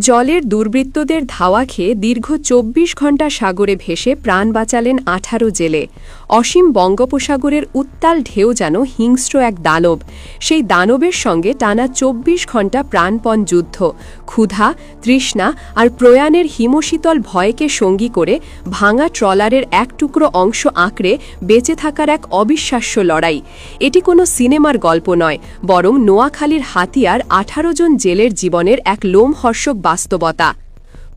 জলের দুর্বৃত্তদের ধাওয়া খেয়ে দীর্ঘ ২৪ ঘণ্টা সাগরে ভেসে প্রাণ বাঁচালেন ১৮ জেলে। অসীম বঙ্গোপসাগরের উত্তাল ঢেউ যেন হিংস্র এক দানব। সেই দানবের সঙ্গে টানা ২৪ ঘণ্টা প্রাণপণ যুদ্ধ, ক্ষুধা, তৃষ্ণা আর প্রয়াণের হিমশীতল ভয়কে সঙ্গী করে ভাঙা ট্রলারের এক টুকরো অংশ আঁকড়ে বেঁচে থাকার এক অবিশ্বাস্য লড়াই। এটি কোনো সিনেমার গল্প নয়, বরং নোয়াখালীর হাতিয়ার ১৮ জন জেলের জীবনের এক লোমহর্ষক বাস্তবতা।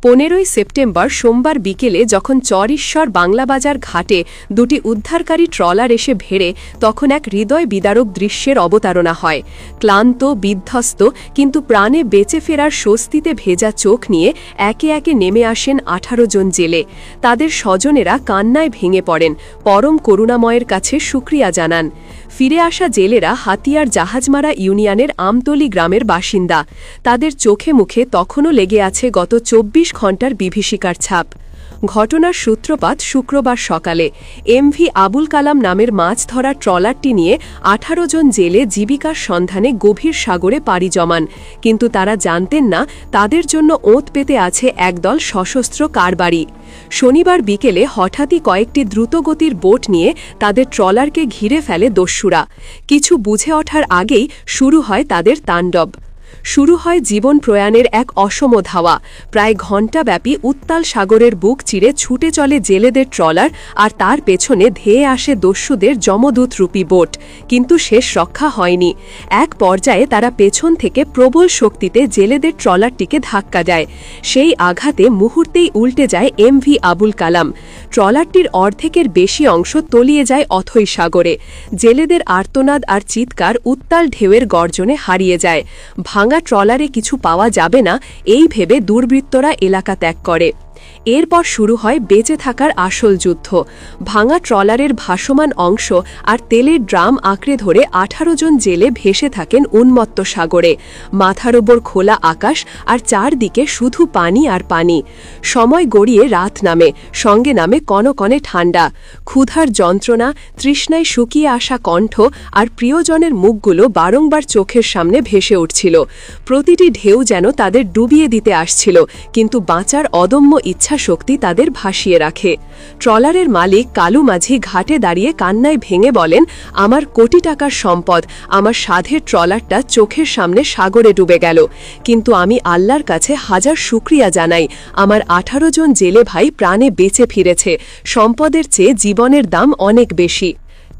১৫ই সেপ্টেম্বর সোমবার বিকেলে যখন চরঈশ্বর বাংলাবাজার ঘাটে দুটি উদ্ধারকারী ট্রলার এসে ভেড়ে, তখন এক হৃদয় বিদারক দৃশ্যের অবতারণা হয়। ক্লান্ত, বিধ্বস্ত কিন্তু প্রাণে বেঁচে ফেরার স্বস্তিতে ভেজা চোখ নিয়ে একে একে নেমে আসেন ১৮ জন জেলে। তাদের স্বজনেরা কান্নায় ভেঙে পড়েন, পরম করুণাময়ের কাছে শুকরিয়া জানান। ফিরে আসা জেলেরা হাতিয়ার জাহাজমারা ইউনিয়নের আমতলী গ্রামের বাসিন্দা। তাদের চোখে মুখে তখনও লেগে আছে গত ২৪ ঘণ্টার বিভীষিকার ছাপ। ঘটনার সূত্রপাত শুক্রবার সকালে। এমভি আবুল কালাম নামের মাছ ধরার ট্রলারটি নিয়ে ১৮ জন জেলে জীবিকার সন্ধানে গভীর সাগরে পাড়ি জমান, কিন্তু তারা জানতেন না তাদের জন্য ওঁত পেতে আছে একদল সশস্ত্র কারবারি। শনিবার বিকেলে হঠাৎই কয়েকটি দ্রুতগতির বোট নিয়ে তাদের ট্রলারকে ঘিরে ফেলে দস্যুরা। কিছু বুঝে ওঠার আগেই শুরু হয় তাদের তাণ্ডব। শুরু হয় জীবন প্রয়াণের এক অসম ধাওয়া। প্রায় ঘণ্টাব্যাপী উত্তাল সাগরের বুক চিরে ছুটে চলে জেলেদের ট্রলার, আর তার পেছনে ধেয়ে আসে দস্যুদের যমদূতরূপী বোট। কিন্তু শেষ রক্ষা হয়নি। এক পর্যায়ে তারা পেছন থেকে প্রবল শক্তিতে জেলেদের ট্রলারটিকে ধাক্কা দেয়। সেই আঘাতে মুহূর্তেই উল্টে যায় এমভি আবুল কালাম। ট্রলারটির অর্ধেকের বেশি অংশ তলিয়ে যায় অথই সাগরে। জেলেদের আর্তনাদ আর চিৎকার উত্তাল ঢেউয়ের গর্জনে হারিয়ে যায়। ভাঙা ট্রলারে কিছু পাওয়া যাবে না এই ভেবে দুর্বৃত্তরা এলাকা ত্যাগ করে। এরপর শুরু হয় বেঁচে থাকার আসল যুদ্ধ। ভাঙা ট্রলারের ভাসমান অংশ আর তেলের ড্রাম আঁকড়ে ধরে ১৮ জন জেলে ভেসে থাকেন উন্মত্ত সাগরে। মাথার ওপর খোলা আকাশ আর চারদিকে শুধু পানি আর পানি। সময় গড়িয়ে রাত নামে, সঙ্গে নামে কনকনে ঠান্ডা। ক্ষুধার যন্ত্রণা, তৃষ্ণায় শুকিয়ে আসা কণ্ঠ আর প্রিয়জনের মুখগুলো বারংবার চোখের সামনে ভেসে উঠছিল। প্রতিটি ঢেউ যেন তাদের ডুবিয়ে দিতে আসছিল, কিন্তু বাঁচার অদম্য ইচ্ছা শক্তি তাদের ভাসিয়ে রাখে। ট্রলারের মালিক কালু মাঝি ঘাটে দাঁড়িয়ে কান্নায় ভেঙে বলেন, আমার কোটি টাকার সম্পদ, আমার সাধের ট্রলারটা চোখের সামনে সাগরে ডুবে গেল। কিন্তু আমি আল্লাহর কাছে হাজার শুকরিয়া জানাই, আমার ১৮ জন জেলে ভাই প্রাণে বেঁচে ফিরেছে। সম্পদের চেয়ে জীবনের দাম অনেক বেশি।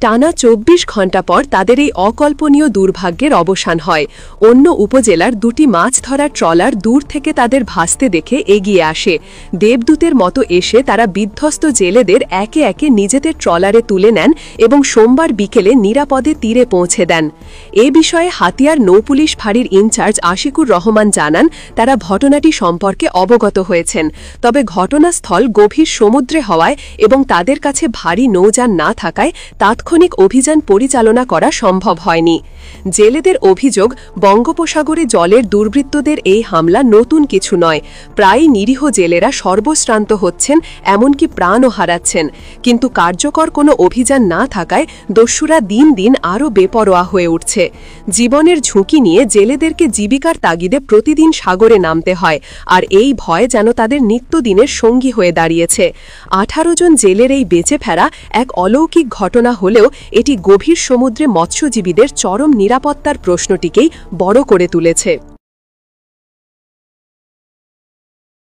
টানা ২৪ ঘণ্টা পর তাদের এই অকল্পনীয় দুর্ভাগ্যের অবসান হয়। অন্য উপজেলার দুটি মাছ ধরার ট্রলার দূর থেকে তাদের ভাসতে দেখে এগিয়ে আসে। দেবদূতের মতো এসে তারা বিধ্বস্ত জেলেদের একে একে নিজেদের ট্রলারে তুলে নেন এবং সোমবার বিকেলে নিরাপদে তীরে পৌঁছে দেন। এ বিষয়ে হাতিয়ার নৌপুলিশ ফাঁড়ির ইনচার্জ আশিকুর রহমান জানান, তারা ঘটনাটি সম্পর্কে অবগত হয়েছেন। তবে ঘটনাস্থল গভীর সমুদ্রে হওয়ায় এবং তাদের কাছে ভারী নৌযান না থাকায় তাৎক্ষণিক অভিযান পরিচালনা করা সম্ভব হয়নি। জেলেদের অভিযোগ, বঙ্গোপসাগরে জলের দুর্বৃত্তদের এই হামলা নতুন কিছু নয়। প্রায় নিরীহ জেলেরা সর্বশ্রান্ত হচ্ছেন, এমনকি প্রাণও হারাচ্ছেন। কিন্তু কার্যকর কোনো অভিযান না থাকায় দস্যুরা দিন দিন আরও বেপরোয়া হয়ে উঠছে। জীবনের ঝুঁকি নিয়ে জেলেদেরকে জীবিকার তাগিদে প্রতিদিন সাগরে নামতে হয়, আর এই ভয় যেন তাদের নিত্যদিনের সঙ্গী হয়ে দাঁড়িয়েছে। ১৮ জন জেলের এই বেঁচে ফেরা এক অলৌকিক ঘটনা হলেও এটি গভীর সমুদ্রে মৎস্যজীবীদের চরম নিরাপত্তার প্রশ্নটিকেই বড় করে তুলেছে।